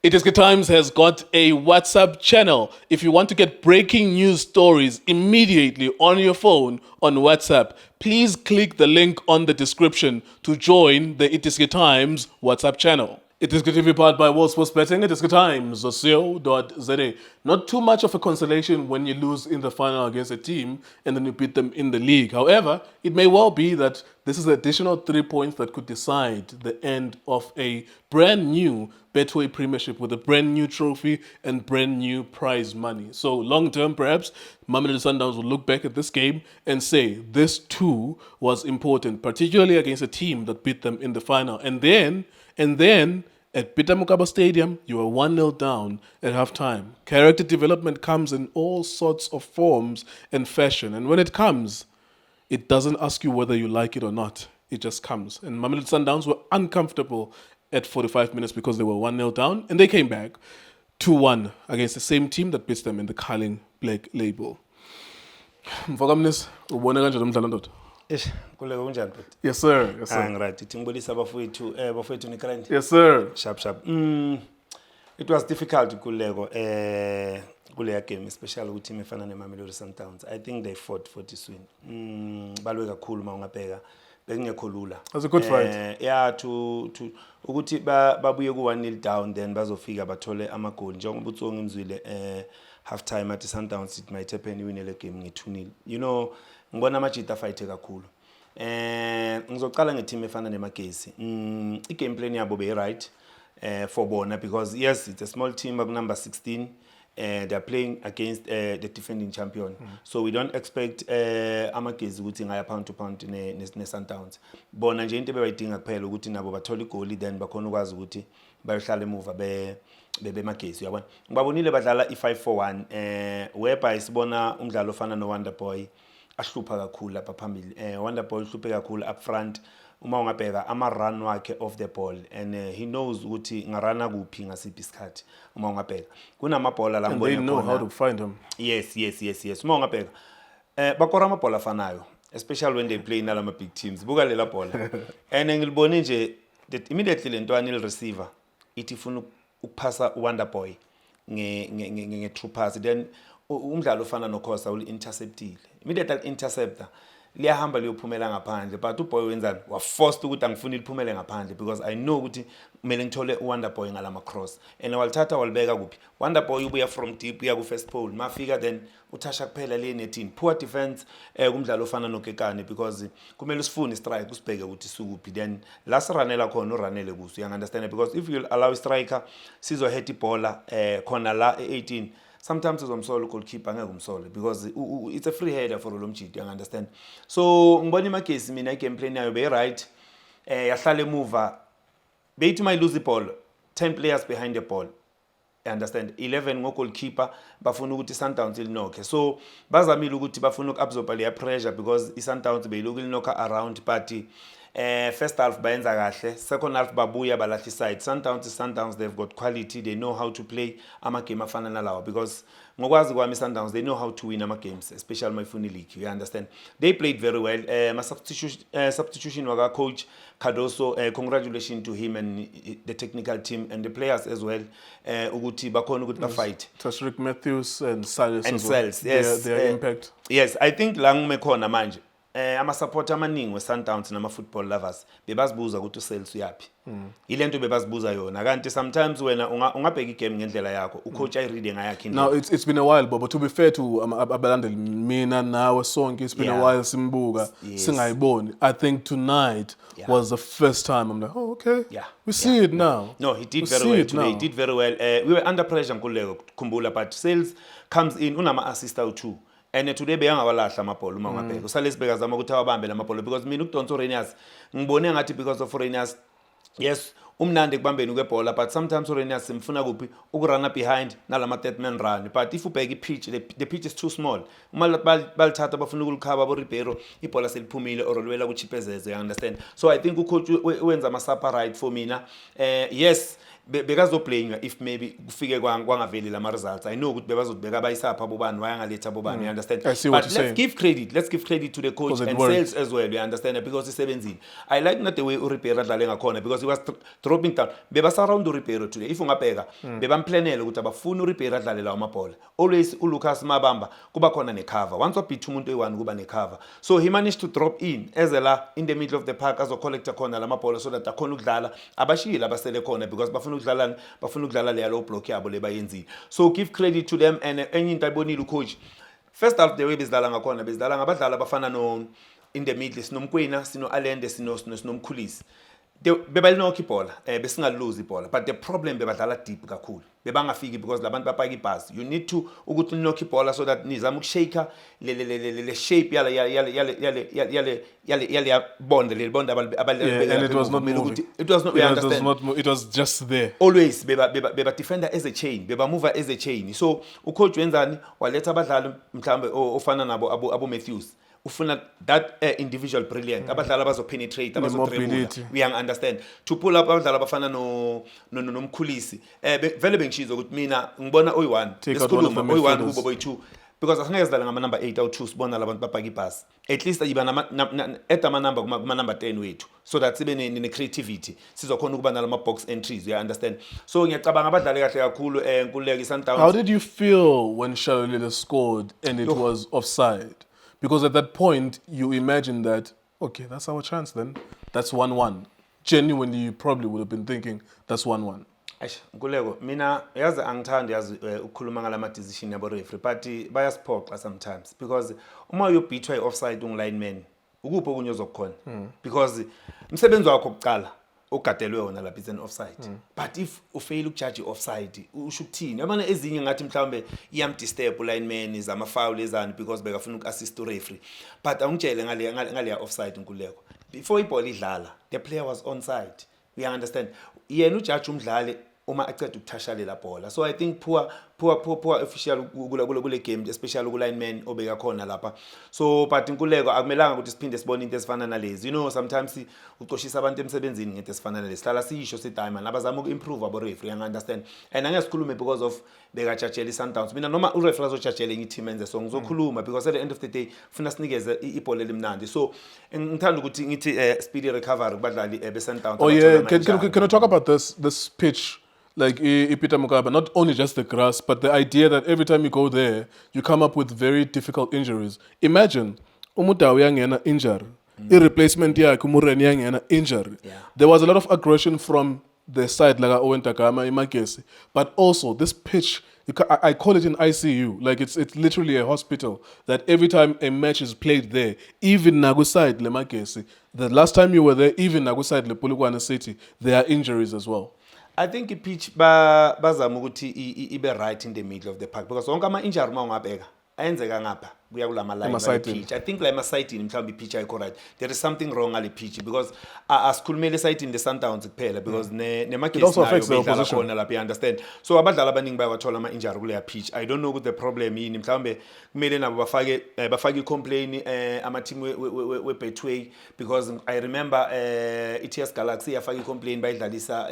It is Good Times has got a WhatsApp channel. If you want to get breaking news stories immediately on your phone on WhatsApp, please click the link on the description to join the It is Good Times WhatsApp channel. It is good to be powered by World Sports Betting. It is Good Times, .co.za. Not too much of a consolation when you lose in the final against a team and then you beat them in the league. However, it may well be that this is an additional 3 points that could decide the end of a brand new Betway Premiership with a brand new trophy and brand new prize money. So long term, perhaps, Mamelodi Sundowns will look back at this game and say this too was important, particularly against a team that beat them in the final. And then at Peter Mokaba Stadium, you are 1-0 down at halftime. Character development comes in all sorts of forms and fashion. And when it comes, it doesn't ask you whether you like it or not. It just comes. And Mamelodi Sundowns were uncomfortable at 45 minutes because they were 1-0 down. And they came back 2-1 against the same team that beats them in the Carling Black Label. Mfokamnis, ubone kanjani umdlalo ndoda? Kule kunjani bhuti? Yes sir, yes sir. Right, ithi ngibulisa bafowethu nikrandi. Yes sir. Sharp. It was difficult kuleko kule game, especially with team efana neMamelodi Sundowns. I think they fought for this win. Balwe kakhulu mawungabheka. Bekungekho lula. It was a good fight. Yeah, to ukuthi babuye ku 1-0 down then bazofika bathole ama goal. Njengoba uTsonga imzwile half time at Sundowns, it might happen win le game nge 2-0. You know, ngibona amajita fight kakhulu. Ngizoqala ngeteam efana neMagesi. I-game plan yabo be right for bona because yes, it's a small team of number 16. They're playing against the defending champion. So we don't expect Amagesi ukuthi ngaya pound to pound ne Sundowns. Bona nje into bebayidinga kuphela ukuthi nabo bathola igoli then bakhona ukwazi ukuthi bayohlala emuva bebe Magesi uyabona. Ngibabonile badlala i5-4-1 whereby sibona umdlalo ofana no Wonderboy ahlupha kakhulu lapha phambili. Wonderboy uhluphe kakhulu up front uma ungabheka ama run wakhe off the ball and he knows ukuthi ngarana kuphi ngasiphi isikhathi uma ungabheka kunamabhola la ngibona They know how to find him. Yes uma ungabheka bakora amabhola afanayo especially when they play nalama big teams buka lela bhola and ngilibone nje that immediately lentwana il receiver ithi ifuna ukuphasa uWonderboy nge true pass then umdlalo ofana noKhosa uli interceptile immediately interceptor liyahamba liyophumela ngaphandle but uBoy wenzani wa forced ukuthi angifuni liphumele ngaphandle because I know ukuthi kumele ngithole uWonderboy ngalama cross and walithatha walibeka kuphi Wonderboy ubuya from deep uya ku first pole mafika then uthasha kuphela le netini poor defense kumdlalo ofana noKekane because kumele usifune strike usibheke ukuthi sukuphi then la siranela khona uranele kuso you understand because if you allow striker sizo hit ibhola khona la 18 sometimes uzomsola goalkeeper ngeke umsole because it's a free header for Olomjidi you understand so ngibona iMagesi mina game plan yayo be right yahlala emuva beyithi may lose the ball 10 players behind the ball you understand 11 ngo goalkeeper bafuna ukuthi Sundowns ilinokhe so bazamile ukuthi bafuna ukabsorb le pressure because iSundowns beyiloku ilinokha around but first half bayenza kahle second half babuya balahla side Sundowns they've got quality they know how to play ama game afana nalawa because ngokwazi kwami Sundowns they know how to win ama games especially my Funi League you understand they played very well ma substitution waka coach Cardoso congratulations to him and the technical team and the players as well ukuthi bakhona ukuthi ba fight Tashrick Matthews and Silas yes their impact yes I think la ngime khona manje ama support amaningi we Sundowns nama football lovers bebazibuza ukuthi uSales uyapi ilento bebazibuza yona kanti sometimes wena ungabheka igame ngendlela yakho ucoach ayiride ngayakhe Now it's been a while but to be fair to abalandeli mina nawe sonke it's been a while simbuka singayiboni I think tonight was the first time I'm like oh okay we see it now no he did very well today he did very well we were under pressure nkuleko kukhumbula but Sales comes in unama assist u2 and today beyangawalahla amabhola uma ngabheka usalesibeka zama ukuthi awabambe lamabhola because mina uDonso Renius ngibone ngathi because of Renius yes umnandi kubambeni kwebhola but sometimes Renius simfuna kuphi ukurana behind nalama third man run but if ubheka ipitch the pitch is too small uma balithatha bafuna ukulikhaba bo Ribeiro ibhola seliphumile or lwela kuchipezeze you understand so I think ucoach wenza ama super right for mina yes bekazoplaying if maybe kufike kwangaveli lama results. I know ukuthi bebazobeka bayisapha abobani wayangaletha abobani, you understand? I see what But you're let's saying. give credit to the coach 'Cause it and worked. sales as well, you understand? Because isebenzile. I like not the way uRibeiro adlale ngakhona because he was dropping down. Bebasurround uRibeiro today. If ungabheka bebamplanele ukuthi abafuna uRibeiro adlale lawo amabhola. Always uLucas Mabamba kuba khona necover. Once wabhitha umuntu oyi-1 kuba necover. So he managed to drop in in the middle of the park azocollecta khona lama bhola so that akhona ukudlala abashiyile abasele khona because bafuna ukudlala le low block yabo lebayenzile. So give credit to them and enye into ayibonile ucoach. First half the way bezidlala ngakhona bezidlala ngabadlala abafana no in the middle sinomkwena sino Alende sinomkhulisi. Bebalinokho ibhola besingaluzi ibhola but the problem bebadlala deep kakhulu bebangafiki because labantu bapaka ibhasi. You need to ukuthi linokho ibhola so that nizama ukushake le shape yale bond le bond And it was not moving. It was not, we understand. It was just there. Always beba defender as a chain, beba mover as a chain. So ucoach wenzani waletha abadlali mhlambe ofana nabo Abu Matthews. Ufuna that individual brilliant abadlali abazopenetrate mobility. we understand to pull up abadlali abafana nomkhulisi vele bengishizo ukuthi mina ngibona oyi-1 Take out one of the oyi-1 midfielders. kubo boyi-2 because asingeke sidlale ngama-number 8 awu-2 sibona labantu bapaka ibhasi at least yiba add amanumber kuma-number 10 wethu so that sibe ne-creativity sizokhona ukuba nalama-box entries, you understand? So ngiyacabanga abadlali kahle kakhulu Nkululeko iSundowns. How did you feel when Shalulile scored and it was offside? Because at that point, you imagined that, okay, that's our chance then. That's 1-1. Genuinely, you probably would have been thinking, that's 1-1. Eish Nkululeko mina yazi angithandi ukukhuluma ngalama decision yabo referee but bayasiphoxa sometimes because uma uyobhithwa i-offside ungu-lineman ukuphi okunye ozokukhona because umsebenzi wakho oqala ogadelwe wona lapha is an offside but if ufail ukujudge offside usho ukuthini yabona ezinye ngathi mhlawumbe iyamdisturb lineman zama-foul ezani because bekafuna uku-assist ureferee but angitshele ngale offside Nkululeko before ibhola idlala the player was onside, we understand yena ujudge umdlali uma aceda ukuthashalela bhola. So I think poor official kule game especially ku lineman obeka khona lapha. So but Nkululeko akumelanga ukuthi siphinde sibone into ezifana nalezi. You know sometimes uqoshisa abantu emsebenzini ngento ezifana nalezi. Hlala siyisho sithi hayi man abazama uku-improve abo referee, you understand? And angesikhulume because of bekajudgele iSundowns. Mina noma ureferee azojudgele enye team enze so ngizokhuluma because at the end of the day ufuna sinikeze ibhola elimnandi. So ngithanda ukuthi ngithi speedy recovery kubadlali beSundowns. Oh yeah, can I talk about this pitch? Like Ipita Mukaba, not only just the grass, but the idea that every time you go there, you come up with very difficult injuries. Imagine, Umutaw yangena injury, replacement yakhe Umureni yangena injury. There was a lot of aggression from the side, like Owen Takama, Imakesi, but also this pitch. I call it an ICU, like it's literally a hospital. That every time a match is played there, even Nagu side Lemakesi, the last time you were there, even Nagu side Le Polokwane City, there are injuries as well. I think i-pitch bazama ukuthi ibe right in the middle of the park because wonke ama-injury uma ungabheka ayenzeka ngapha kuya kulama line pitch. I think la emasayitini mhlawumbe i-pitch ayikho right. There is something wrong ngale pitch because asikhulumele esayitini leSundowns kuphela because nemagesi nayo bedlala khona lapha, you understand? So abadlali abaningi bayawathola ama-injury kuleya pitch. I don't know ukuthi the problem yini mhlawumbe kumele nabo bafake i-complain ama-team we-Betway because I remember i-TS Galaxy yafaka i-complain bayidlalisa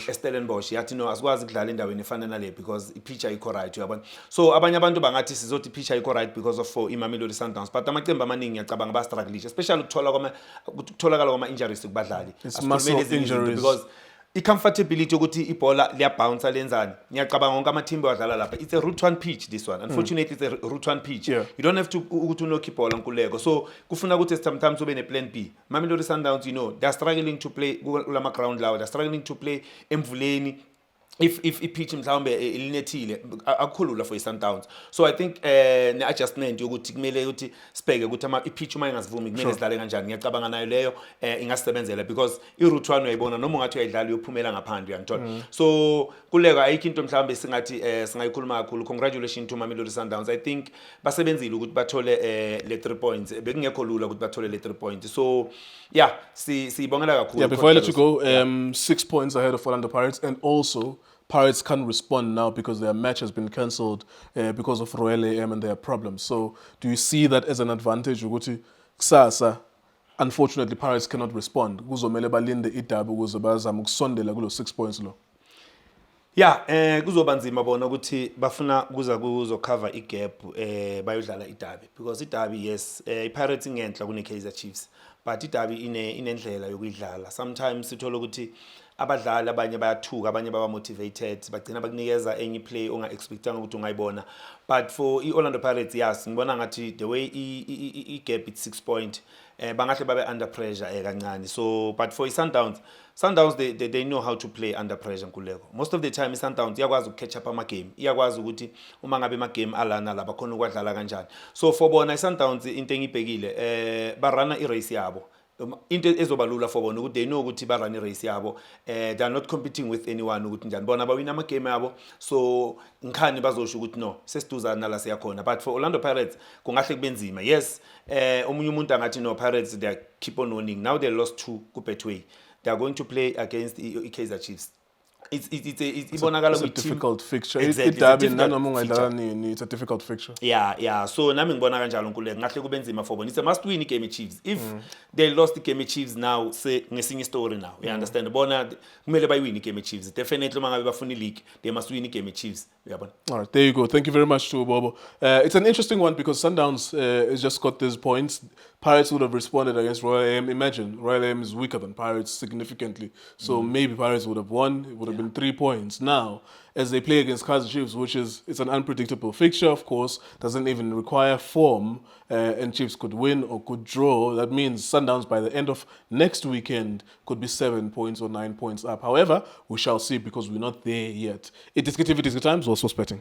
eStellenbosch yathi no asikwazi ukudlala endaweni efana nale because i-pitch ayikho right, uyabona? So abanye abantu bangathi sizothi i-pitch ayikho right because of iMamelodi Sundowns but amaqembu amaningi ngiyacabanga ba-struggle especially ukutholakala kwama-injuries kubadlali. It's massive injuries because i-comfortability ukuthi ibhola liyabounce lenzani. Ngiyacabanga wonke ama-team badlala lapha. It's a Route 1 pitch this one. Unfortunately it's a Route 1 pitch. Yeah. You don't have to ukuthi unokho ibhola Nkululeko. So kufuna ukuthi sometimes ube ne-plan B. Mamelodi Sundowns, you know, they're struggling to play kulama ground lawo. They're struggling to play emvuleni. If i-pitch mhlawumbe ilinethile akukhulula for iSundowns. So I think ne-adjustment yokuthi kumele ukuthi sibheke ukuthi i-pitch uma ingazivumi kumele sidlale kanjani. Ngiyacabanga nayo leyo ingasebenzela because i-Route 1 uyayibona noma ungathi uyayidlala uyophumela ngaphandle, uyangithola? So Nkululeko ayikho into mhlawumbe singathi singayikhuluma kakhulu. Congratulations to Mamelodi Sundowns. I think basebenzile ukuthi bathole le 3 points. Bekungekho lula ukuthi bathole le 3 points. So yeah, sibongela kakhulu. Yeah, before I let you go, 6 points ahead of Orlando Pirates, and also Pirates can't respond now because their match has been cancelled because of Royal AM and their problems. So do you see that as an advantage? Ukuthi kusasa, unfortunately, Pirates cannot respond. Kuzomele balinde idabi ukuze bazame ukusondela kulo 6 points lo. Yeah, kuzoba nzima bona ukuthi bafuna kuzocover igap bayodlala iDerby because iDerby yes iPirates ingenhla kuneKaizer Chiefs but iDerby inendlela yokuyidlala. Sometimes sithola ukuthi abadlali abanye bayathuka abanye baba motivated bagcina bakunikeza enye play onga expectanga ukuthi ungayibona but for iOrlando Pirates yes ngibona ngathi the way igap it's 6 point bangahle babe under pressure kancane so but for Sundowns they know how to play under pressure nkuleko most of the time Sundowns iyakwazi ukuketch up ama game iyakwazi ukuthi uma ngabe ama game alana la bakhona ukwadlala kanjani so for bona Sundowns into engibhekile barana irace yabo into ezobalula for bona ukuthi they know ukuthi barana irace yabo they are not competing with anyone ukuthi njani bona bawina ama game yabo so ngikhani bazosho ukuthi no sesiduzana la siyakhona but for Orlando Pirates kungahle kubenzima yes omunye umuntu angathi no Pirates they keep on winning now they lost 2 ku Betway they are going to play against Kaizer Chiefs. It's a difficult fixture. Exactly. It's a difficult fixture. Yeah. So nami ngibona kanjalo nkuleko ngahle kube nzima for bona. It's a must win game Chiefs. If they lost the game Chiefs now, say ngesinye story now. You understand? Bona kumele bayiwin game Chiefs. Definitely mangabe bafuna league, they must win game Chiefs. Uyabona? All right, there you go. Thank you very much to Bobo. It's an interesting one because Sundowns has just got these points. Pirates would have responded against Royal AM. Imagine, Royal AM is weaker than Pirates significantly. So maybe Pirates would have won. It would have been 3 points. Now, as they play against Kaizer Chiefs, it's an unpredictable fixture, of course, doesn't even require form, and Chiefs could win or could draw. That means Sundowns by the end of next weekend could be 7 points or 9 points up. However, we shall see because we're not there yet. It is Times, also betting.